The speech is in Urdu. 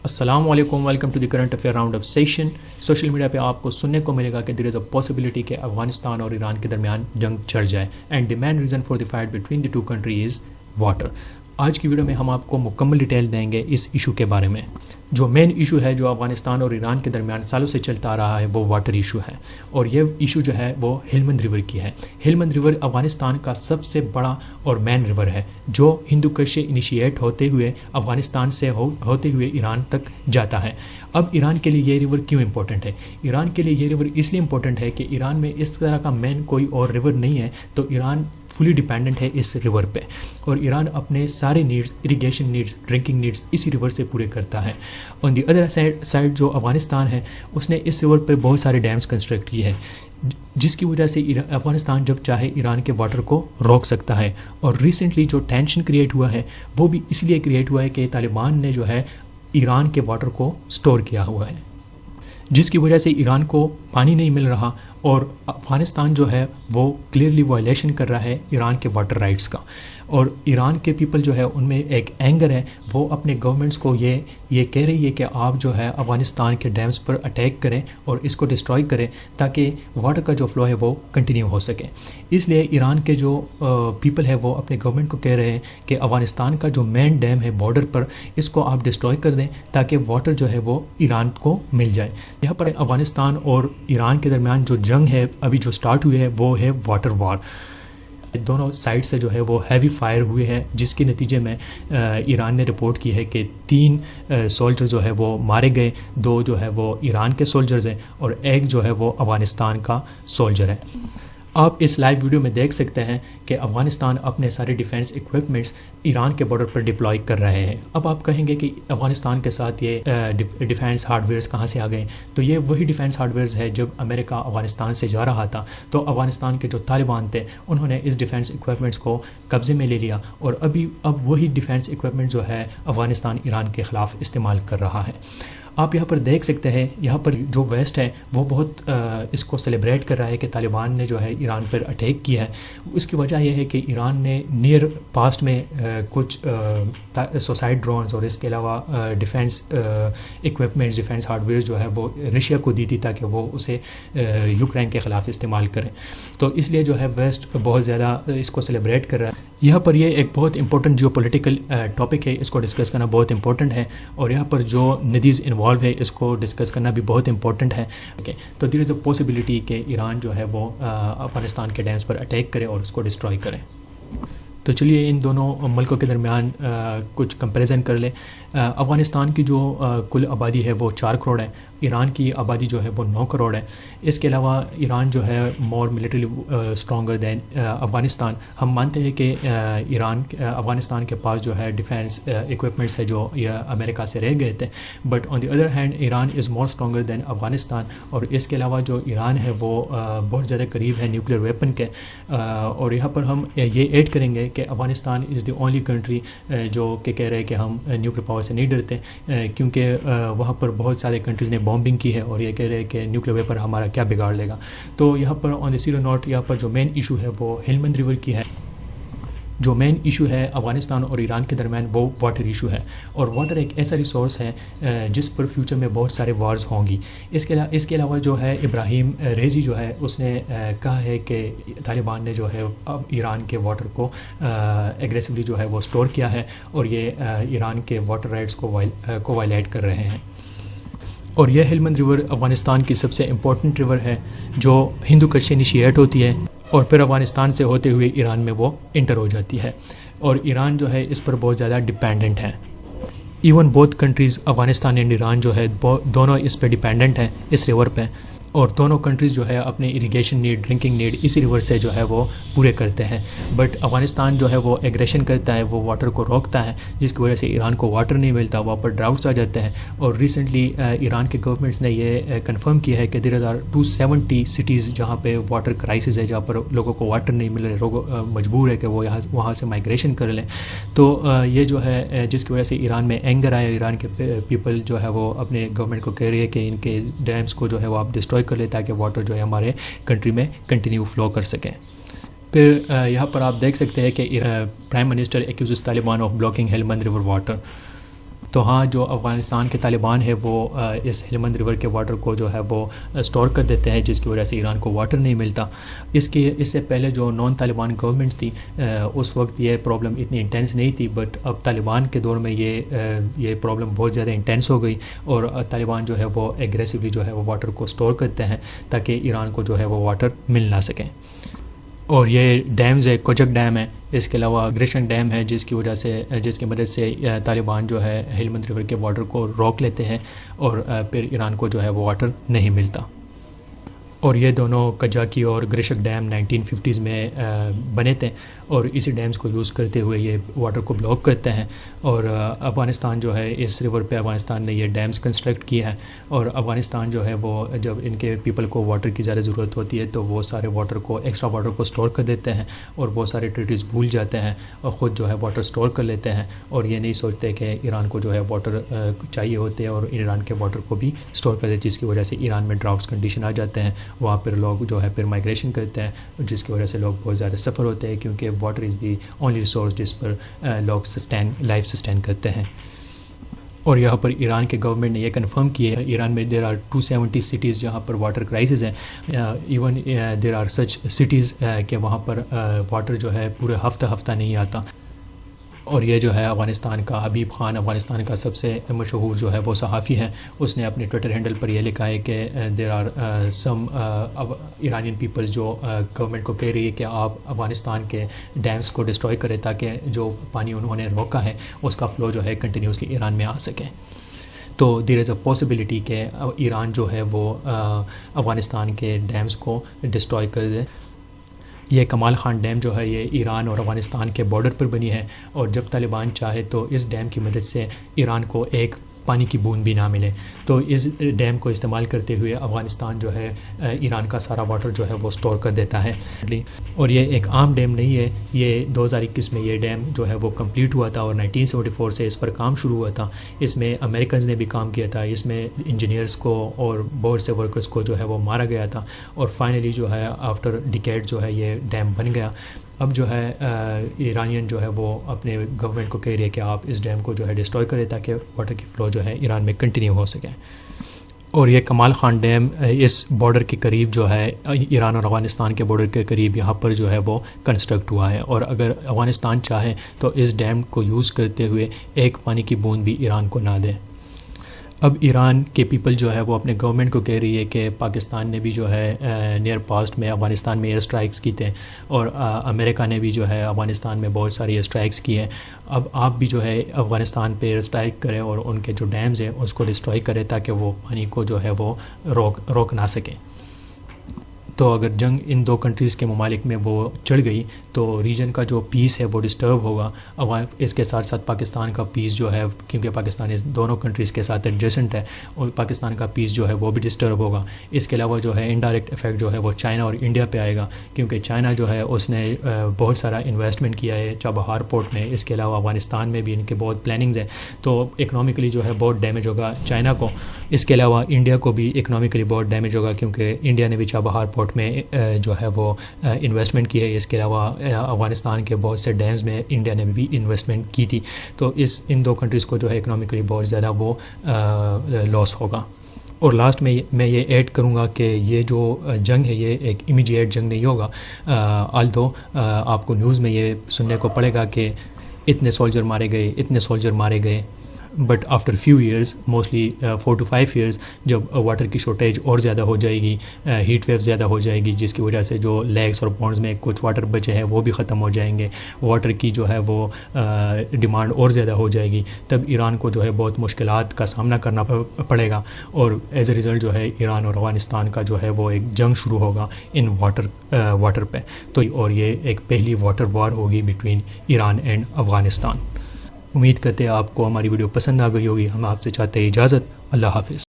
السلام علیکم، welcome to the current affair round up session. Social media پہ آپ کو سننے کو ملے گا کہ دیر از اے پاسبلٹی کہ افغانستان اور ایران کے درمیان جنگ چھڑ جائے، and the main reason for the fight between the two country is water. آج کی ویڈیو میں ہم آپ کو مکمل ڈیٹیل دیں گے اس ایشو کے بارے میں۔ جو مین ایشو ہے جو افغانستان اور ایران کے درمیان سالوں سے چلتا آ رہا ہے وہ واٹر ایشو ہے، اور یہ ایشو جو ہے وہ ہلمند ریور کی ہے۔ ہلمند ریور افغانستان کا سب سے بڑا اور مین ریور ہے جو ہندو کش سے انیشیٹ ہوتے ہوئے افغانستان سے ہوتے ہوئے ایران تک جاتا ہے۔ اب ایران کے لیے یہ ریور کیوں امپورٹنٹ ہے؟ ایران کے لیے یہ ریور اس لیے امپورٹنٹ ہے کہ ایران میں اس طرح کا مین کوئی اور ریور نہیں ہے، تو ایران فلی ڈیپینڈنٹ ہے اس ریور پہ، اور ایران اپنے سارے needs, irrigation needs, drinking needs اسی ریور سے پورے کرتا ہے۔ آن دی ادر سائڈ جو افغانستان ہے اس نے اس ریور پہ بہت سارے ڈیمز کنسٹرکٹ کیے ہیں، جس کی وجہ سے افغانستان جب چاہے ایران کے واٹر کو روک سکتا ہے۔ اور ریسنٹلی جو ٹینشن کریٹ ہوا ہے وہ بھی اس لیے کریٹ ہوا ہے کہ طالبان نے جو ہے ایران کے واٹر کو سٹور کیا ہوا ہے، جس کی وجہ سے ایران کو پانی نہیں مل رہا، اور افغانستان جو ہے وہ کلیئرلی وائلیشن کر رہا ہے ایران کے واٹر رائٹس کا۔ اور ایران کے پیپل جو ہے ان میں ایک اینگر ہے، وہ اپنے گورنمنٹس کو یہ کہہ رہی ہے کہ آپ جو ہے افغانستان کے ڈیمز پر اٹیک کریں اور اس کو ڈسٹروائے کریں تاکہ واٹر کا جو فلو ہے وہ کنٹینیو ہو سکے۔ اس لیے ایران کے جو پیپل ہے وہ اپنے گورنمنٹ کو کہہ رہے ہیں کہ افغانستان کا جو مین ڈیم ہے بارڈر پر، اس کو آپ ڈسٹروائے کر دیں تاکہ واٹر جو ہے وہ ایران کو مل جائے۔ یہاں پر افغانستان اور ایران کے درمیان جو جنگ ہے ابھی جو سٹارٹ ہوئی ہے وہ ہے واٹر وار۔ دونوں سائڈ سے جو ہے وہ ہیوی فائر ہوئے ہیں، جس کے نتیجے میں ایران نے رپورٹ کی ہے کہ 3 سولجر جو ہے وہ مارے گئے، 2 جو ہے وہ ایران کے سولجرز ہیں اور 1 جو ہے وہ افغانستان کا سولجر ہے۔ آپ اس لائیو ویڈیو میں دیکھ سکتے ہیں کہ افغانستان اپنے سارے ڈیفینس ایکوپمنٹس ایران کے بارڈر پر ڈپلائی کر رہے ہیں۔ اب آپ کہیں گے کہ افغانستان کے ساتھ یہ ڈیفینس ہارڈ ویئرس کہاں سے آ گئے؟ تو یہ وہی ڈیفینس ہارڈ ویئرز ہے جب امریکہ افغانستان سے جا رہا تھا تو افغانستان کے جو طالبان تھے انہوں نے اس ڈیفینس ایکوپمنٹس کو قبضے میں لے لیا، اور اب وہی ڈیفینس ایکوپمنٹ جو ہے افغانستان ایران کے خلاف استعمال کر رہا ہے۔ آپ یہاں پر دیکھ سکتے ہیں، یہاں پر جو ویسٹ ہے وہ بہت اس کو سیلیبریٹ کر رہا ہے کہ طالبان نے جو ہے ایران پر اٹیک کیا ہے۔ اس کی وجہ یہ ہے کہ ایران نے نیئر پاسٹ میں کچھ سوسائڈ ڈرونز اور اس کے علاوہ defence equipments, defence hard where جو ہے وہ رشیا کو دی تھی تاکہ وہ اسے یوکرین کے خلاف استعمال کریں، تو اس لیے جو ہے ویسٹ بہت زیادہ اس کو سیلیبریٹ کر رہا ہے۔ یہاں پر یہ ایک بہت امپورٹنٹ جیو پولیٹیکل ٹاپک ہے، اس کو ڈسکس کرنا بہت امپورٹنٹ ہے، اور یہاں پر جو ندیز انوالو ہے اس کو ڈسکس کرنا بھی بہت امپورٹنٹ ہے۔ تو دیر از اے پاسبلٹی کہ ایران جو ہے وہ افغانستان کے ڈیمز پر اٹیک کرے اور اس کو ڈسٹروائے کرے۔ تو چلیے ان دونوں ملکوں کے درمیان کچھ کمپیریزن کر لیں۔ افغانستان کی جو کل آبادی ہے وہ 4 کروڑ ہے، ایران کی آبادی جو ہے وہ 9 کروڑ ہے۔ اس کے علاوہ ایران جو ہے مور ملیٹریلی اسٹرانگر دین افغانستان۔ ہم مانتے ہیں کہ افغانستان کے پاس جو ہے ڈیفینس ایکوپمنٹس ہے جو امریکہ سے رہ گئے تھے، but on the other hand Iran is more stronger than Afghanistan, اور اس کے علاوہ جو ایران ہے وہ بہت زیادہ قریب ہے نیوکلیر ویپن کے۔ اور یہاں پر ہم یہ ایڈ کریں گے کہ افغانستان از دی اونلی کنٹری جو کہ کہہ رہے ہیں کہ ہم نیوکلیر پاور سے نہیں ڈرتے، کیونکہ وہاں پر بہت سارے کنٹریز نے بامبنگ کی ہے اور یہ کہہ رہے ہیں کہ نیوکلیر ویپن ہمارا کیا بگاڑ لے گا۔ تو یہاں پر آن دی سیریو نوٹ یہاں پر جو مین ایشو ہے وہ ہلمند ریور کی ہے۔ جو مین ایشو ہے افغانستان اور ایران کے درمیان وہ واٹر ایشو ہے، اور واٹر ایک ایسا ریسورس ہے جس پر فیوچر میں بہت سارے وارز ہوں گی۔ اس کے علاوہ جو ہے ابراہیم ریزی جو ہے اس نے کہا ہے کہ طالبان نے جو ہے اب ایران کے واٹر کو ایگریسولی جو ہے وہ سٹور کیا ہے، اور یہ ایران کے واٹر رائٹس کو وائلیٹ کر رہے ہیں۔ اور یہ ہلمند ریور افغانستان کی سب سے امپورٹنٹ ریور ہے جو ہندو کش سے انیشیٹ ہوتی ہے اور پھر افغانستان سے ہوتے ہوئے ایران میں وہ انٹر ہو جاتی ہے، اور ایران جو ہے اس پر بہت زیادہ ڈپینڈنٹ ہے۔ Even both countries Afghanistan and Iran جو ہے دونوں اس پہ ڈپینڈنٹ ہیں اس ریور پہ، اور دونوں کنٹریز جو ہے اپنے اریگیشن نیڈ، ڈرنکنگ نیڈ اسی ریور سے جو ہے وہ پورے کرتے ہیں، بٹ افغانستان جو ہے وہ ایگریشن کرتا ہے، وہ واٹر کو روکتا ہے، جس کی وجہ سے ایران کو واٹر نہیں ملتا، وہاں پر ڈراؤٹس آ جاتے ہیں۔ اور ریسنٹلی ایران کے گورنمنٹس نے یہ کنفرم کیا ہے کہ دیر آر 270 سٹیز جہاں پہ واٹر کرائسس ہے، جہاں پر لوگوں کو واٹر نہیں مل رہے، لوگ مجبور ہے کہ وہ وہاں سے مائگریشن کر لیں۔ تو یہ جو ہے جس کی وجہ سے ایران میں اینگر آیا، ایران کے پیپل جو ہے وہ اپنے گورنمنٹ کو کہہ رہی ہے کہ ان کے ڈیمز کو جو ہے وہ آپ ڈسٹروائے کر لے تاکہ واٹر جو ہے ہمارے کنٹری میں کنٹینیو فلو کر سکیں۔ پھر یہاں پر آپ دیکھ سکتے ہیں کہ prime minister accuses Taliban of blocking Helmand river water. تو ہاں جو افغانستان کے طالبان ہے وہ اس ہلمند ریور کے واٹر کو جو ہے وہ اسٹور کر دیتے ہیں، جس کی وجہ سے ایران کو واٹر نہیں ملتا۔ اس سے پہلے جو نان طالبان گورنمنٹس تھی اس وقت یہ پرابلم اتنی انٹینس نہیں تھی، بٹ اب طالبان کے دور میں یہ پرابلم بہت زیادہ انٹینس ہو گئی، اور طالبان جو ہے وہ ایگریسولی جو ہے وہ واٹر کو اسٹور کرتے ہیں تاکہ ایران کو جو ہے وہ واٹر مل نہ سکیں۔ اور یہ ڈیمز ہے، کوچک ڈیم ہے، اس کے علاوہ گریشن ڈیم ہے، جس کی مدد سے طالبان جو ہے ہلمند ریور کے واٹر کو روک لیتے ہیں، اور پھر ایران کو جو ہے وہ واٹر نہیں ملتا۔ اور یہ دونوں کجاکی اور گریشک ڈیم 1950s میں بنے تھے، اور اسی ڈیمز کو یوز کرتے ہوئے یہ واٹر کو بلاک کرتے ہیں، اور افغانستان جو ہے اس ریور پہ افغانستان نے یہ ڈیمز کنسٹرکٹ کیا ہے، اور افغانستان جو ہے وہ جب ان کے پیپل کو واٹر کی زیادہ ضرورت ہوتی ہے تو وہ سارے ایکسٹرا واٹر کو اسٹور کر دیتے ہیں، اور بہت سارے ٹریٹیز بھول جاتے ہیں اور خود جو ہے واٹر اسٹور کر لیتے ہیں، اور یہ نہیں سوچتے کہ ایران کو جو ہے واٹر چاہیے ہوتے ہیں، اور ایران کے واٹر کو بھی اسٹور کر دیتے، جس کی وجہ سے ایران میں ڈراؤٹس کنڈیشن آ جاتے ہیں، وہاں پر لوگ جو ہے پھر مائگریشن کرتے ہیں، جس کی وجہ سے لوگ بہت زیادہ سفر ہوتے ہیں، کیونکہ water is the only resource جس پر لوگ لائف سسٹین کرتے ہیں۔ اور یہاں پر ایران کے گورنمنٹ نے یہ کنفرم کیا ہے، ایران میں دیر آر 270 سٹیز جہاں پر واٹر کرائسس ہیں، even there are such cities کہ وہاں پر واٹر جو ہے پورے ہفتہ نہیں آتا۔ اور یہ جو ہے افغانستان کا حبیب خان، افغانستان کا سب سے مشہور جو ہے وہ صحافی ہے، اس نے اپنے ٹویٹر ہینڈل پر یہ لکھا ہے کہ there are some Iranian peoples جو گورنمنٹ کو کہہ رہی ہے کہ آپ افغانستان کے ڈیمز کو ڈسٹروائے کریں تاکہ جو پانی انہوں نے روکا ہے اس کا فلو جو ہے کنٹینیوسلی ایران میں آ سکے۔ تو دیر از اے پاسبلٹی کہ ایران جو ہے وہ افغانستان کے ڈیمز کو ڈسٹروائے کر دے۔ یہ کمال خان ڈیم جو ہے یہ ایران اور افغانستان کے بارڈر پر بنی ہے، اور جب طالبان چاہے تو اس ڈیم کی مدد سے ایران کو ایک پانی کی بوند بھی نہ ملے، تو اس ڈیم کو استعمال کرتے ہوئے افغانستان جو ہے ایران کا سارا واٹر جو ہے وہ سٹور کر دیتا ہے۔ اور یہ ایک عام ڈیم نہیں ہے، یہ 2021 میں یہ ڈیم جو ہے وہ کمپلیٹ ہوا تھا، اور 1974 سے اس پر کام شروع ہوا تھا۔ اس میں امریکنز نے بھی کام کیا تھا، اس میں انجینئرز کو اور بہت سے ورکرز کو جو ہے وہ مارا گیا تھا، اور فائنلی جو ہے آفٹر ڈیکیڈ جو ہے یہ ڈیم بن گیا۔ اب جو ہے ایرانین جو ہے وہ اپنے گورنمنٹ کو کہہ رہے کہ آپ اس ڈیم کو جو ہے ڈسٹروائے کریں تاکہ واٹر کی فلو جو ہے ایران میں کنٹینیو ہو سکے۔ اور یہ کمال خان ڈیم اس بارڈر کے قریب جو ہے ایران اور افغانستان کے بارڈر کے قریب یہاں پر جو ہے وہ کنسٹرکٹ ہوا ہے، اور اگر افغانستان چاہے تو اس ڈیم کو یوز کرتے ہوئے ایک پانی کی بوند بھی ایران کو نہ دے۔ اب ایران کے پیپل جو ہے وہ اپنے گورنمنٹ کو کہہ رہی ہے کہ پاکستان نے بھی جو ہے نیئر پاسٹ میں افغانستان میں ایئر اسٹرائکس کی تھے، اور امریکہ نے بھی جو ہے افغانستان میں بہت ساری ایئر اسٹرائکس کی ہیں۔ اب آپ بھی جو ہے افغانستان پہ ایئر اسٹرائک کریں اور ان کے جو ڈیمز ہیں اس کو ڈسٹروائے کریں تاکہ وہ پانی کو جو ہے وہ روک نہ سکیں۔ تو اگر جنگ ان دو کنٹریز کے ممالک میں وہ چڑھ گئی تو ریجن کا جو پیس ہے وہ ڈسٹرب ہوگا، اس کے ساتھ ساتھ پاکستان کا پیس جو ہے، کیونکہ پاکستان اس دونوں کنٹریز کے ساتھ ایڈجسنٹ ہے، اور پاکستان کا پیس جو ہے وہ بھی ڈسٹرب ہوگا۔ اس کے علاوہ جو ہے انڈائریکٹ افیکٹ جو ہے وہ چائنا اور انڈیا پہ آئے گا، کیونکہ چائنا جو ہے اس نے بہت سارا انویسٹمنٹ کیا ہے چابہار پورٹ میں، اس کے علاوہ افغانستان میں بھی ان کے بہت پلاننگز ہیں، تو اکنامکلی جو ہے بہت ڈیمیج ہوگا چائنا کو۔ اس کے علاوہ انڈیا کو بھی اکنامکلی بہت ڈیمیج ہوگا، کیونکہ انڈیا نے بھی چابہار پورٹ میں جو ہے وہ انویسٹمنٹ کی ہے۔ اس کے علاوہ افغانستان کے بہت سے ڈیمز میں انڈیا نے بھی انویسٹمنٹ کی تھی، تو ان دو کنٹریز کو جو ہے اکنامکلی بہت زیادہ وہ لاس ہوگا۔ اور لاسٹ میں یہ ایڈ کروں گا کہ یہ جو جنگ ہے یہ ایک امیڈیٹ جنگ نہیں ہوگا، آلدو آپ کو نیوز میں یہ سننے کو پڑے گا کہ اتنے سولجر مارے گئے، but after few years, mostly 4 to 5 years، جب واٹر کی شارٹیج اور زیادہ ہو جائے گی، ہیٹ ویو زیادہ ہو جائے گی، جس کی وجہ سے جو لیکس اور پونڈز میں کچھ واٹر بچے ہیں وہ بھی ختم ہو جائیں گے، واٹر کی جو ہے وہ ڈیمانڈ اور زیادہ ہو جائے گی، تب ایران کو جو ہے بہت مشکلات کا سامنا کرنا پڑے گا، اور ایز اے ریزلٹ جو ہے ایران اور افغانستان کا جو ہے وہ ایک جنگ شروع ہوگا ان واٹر پہ، تو اور یہ ایک پہلی واٹر وار ہوگی بٹوین ایران اینڈ افغانستان۔ امید کرتے ہیں آپ کو ہماری ویڈیو پسند آ گئی ہوگی۔ ہم آپ سے چاہتے ہیں اجازت، اللہ حافظ۔